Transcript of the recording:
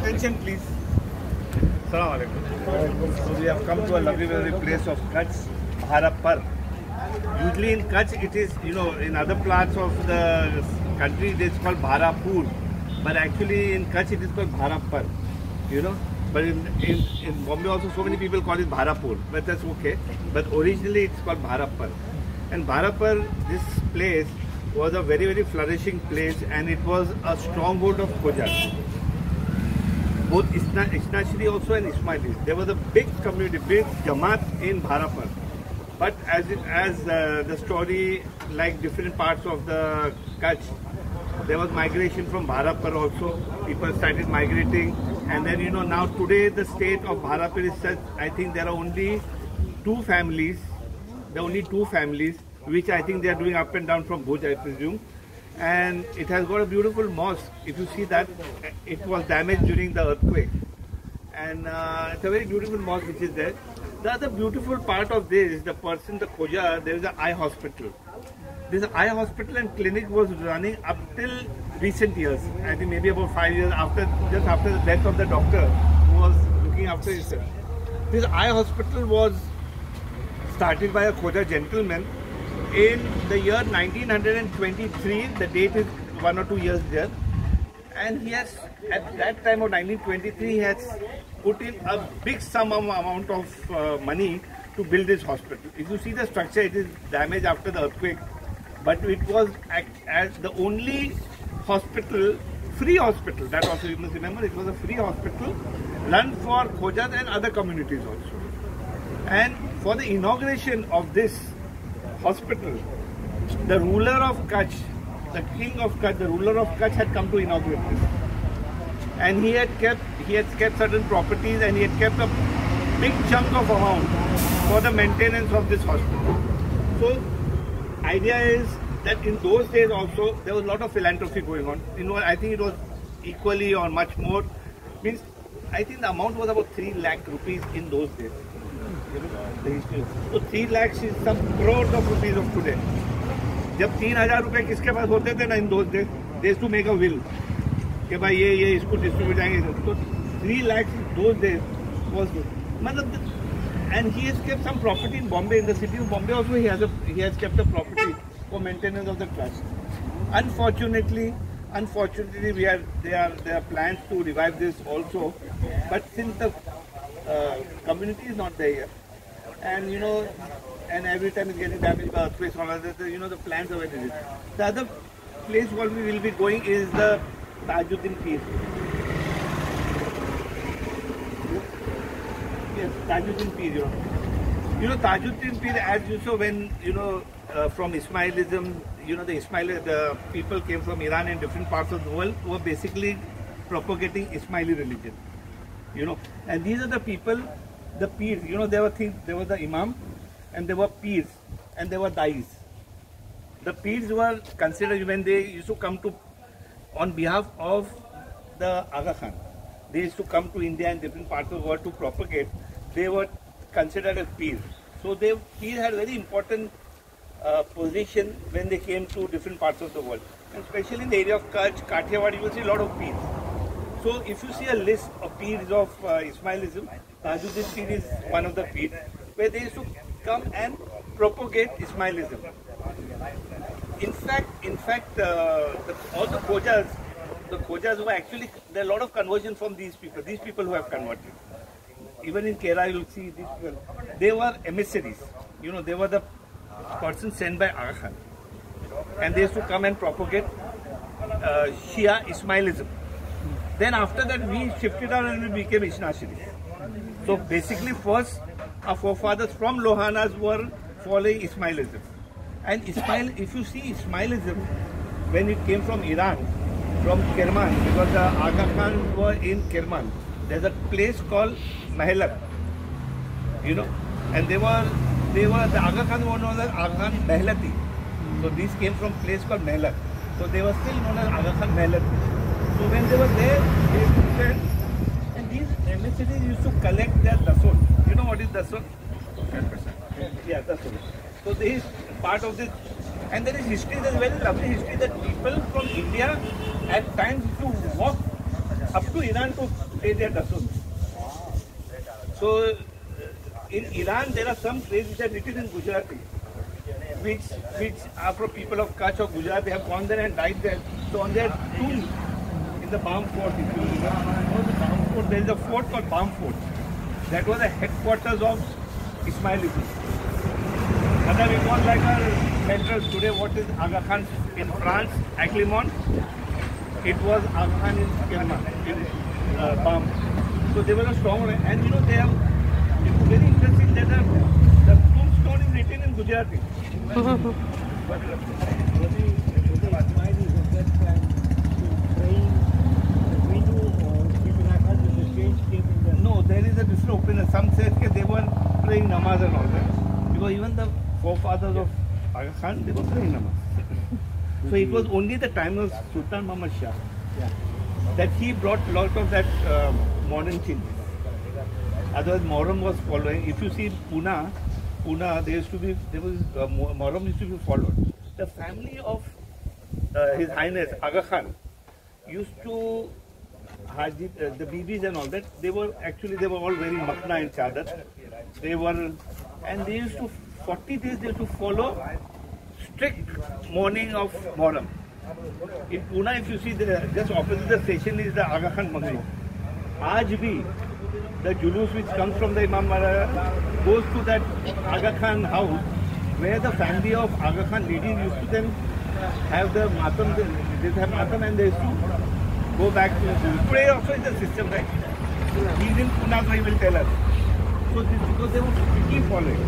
Attention please. Assalamu alaikum. So we have come to a lovely place of Kutch, Bharappar. Usually in Kutch it is, in other parts of the country it is called Bharapur. But actually in Kutch it is called Bharappar. But in Bombay also so many people call it Bharapur. But that's okay. But originally it's called Bharappar. And Bharappar, this place was a very, very flourishing place, and it was a stronghold of Khojas. Both Isnachri also and Ismailis. There was a big community, big Jamaat in Bharappar. But as the story, like different parts of the Kutch, there was migration from Bharappar also. People started migrating, and then now today the state of Bharappar is such. I think there are only two families. There are only two families, which I think they are doing up and down from Bhuj, I presume. And it has got a beautiful mosque. If you see that, it was damaged during the earthquake. And it's a very beautiful mosque which is there. The other beautiful part of this, the Khoja, there is an eye hospital. This eye hospital and clinic was running up till recent years. I think maybe about 5 years just after the death of the doctor who was looking after his son. This eye hospital was started by a Khoja gentleman in the year 1923. The date is 1 or 2 years there, and he has, at that time of 1923, he has put in a big sum amount of money to build this hospital. If you see the structure, it is damaged after the earthquake, but it was as the only hospital, free hospital. That also you must remember, it was a free hospital run for Khojas and other communities also. And for the inauguration of this hospital, the ruler of Kutch, the king of Kutch, the ruler of Kutch had come to inaugurate this. And he had kept certain properties, and he had kept a big chunk of amount for the maintenance of this hospital. So, idea is that in those days also there was a lot of philanthropy going on. I think it was equally or much more. Means I think the amount was about 3 lakh rupees in those days. The history. So 3 lakhs is some crores of rupees of today. जब 3,000 रुपए किसके पास होते थे ना in those days, they used to make a will कि भाई ये इसको distribute जाएंगे. तो 3 lakhs in those days was good. मतलब, and he has kept some property in Bombay, in the city of Bombay also. He has kept a property for maintenance of the trust. Unfortunately, there are plans to revive this also, but since the community is not there yet, and and every time it's getting damaged by earthquakes or other, the plans are very different. The other place where we will be going is the Tajuddin Peer. Yes, Tajuddin Peer. Tajuddin Peer, as you saw when from Ismailism, the people came from Iran and different parts of the world who were basically propagating Ismaili religion. And these are the people, the peers. There was the imam, and there were peers, and there were dais. The peers were considered when they used to come to on behalf of the Aga Khan. They used to come to India and different parts of the world to propagate. They were considered as peers. So peers had very important position when they came to different parts of the world, and especially in the area of Kutch, Kathiawad, you will see a lot of peers. So if you see a list of peers of Ismailism, Tajuddin Peer is one of the peers, where they used to come and propagate Ismailism. In fact, all the Khojas were actually, there are a lot of conversion from these people who have converted. Even in Kerala, you'll see these people. They were emissaries. They were the person sent by Aga Khan. And they used to come and propagate Shia Ismailism. Then after that, we shifted out and we became Isnachri. So basically, first, our forefathers from Lohanas were following Ismailism. And if you see Ismailism, when it came from Iran, from Kerman, because the Aga Khan were in Kerman, there's a place called Mehlak, and they were the Aga Khan were known as Aga Khan Mehlati. So these came from a place called Mehlak. So they were still known as Aga Khan Mehlati. So when they were there, they used to send, and these emissaries used to collect their dasun. You know what is dasun? 10%. Yeah, dasun. So this is part of this, and there is history, there is very lovely history that people from India at times used to walk up to Iran to pay their dastur. So in Iran there are some places which are written in Gujarati, which are from people of Kutch or Gujarat. They have gone there and died there. So on their tomb in the Balm Fort, if you know the Balm Fort, there is a fort called Balm Fort. That was the headquarters of Ismailism. And then it was like our central today. What is Aga Khan in France, Aquilemont? It was Aga Khan in Kerman, in Balm. So they were a strong one. And you know they have. It's very interesting that the tombstone is written in Gujarati. No, there is a different opinion. Some say that they were praying namaz and all that. Because even the forefathers of Aga Khan, they were praying namaz. So it was only the time of Sultan Muhammad Shah that he brought a lot of that modern changes. Otherwise, Muharram was following. If you see Pune, Muharram used to be followed. The family of His Highness Aga Khan used to the Bibis and all that. They were all wearing makna and chadar. They used to 40 days they used to follow strict mourning of Muharram. In Pune, if you see just opposite the station is the Aga Khan Mangal. Aaj bhi, the julus which comes from the Imam Maharaja goes to that Aga Khan house where the family of Aga Khan ladies used to then have the matam, and they used to go back to the julus. Today also is the system, right? He's in Pune, so he will tell us. So this because they were strictly following.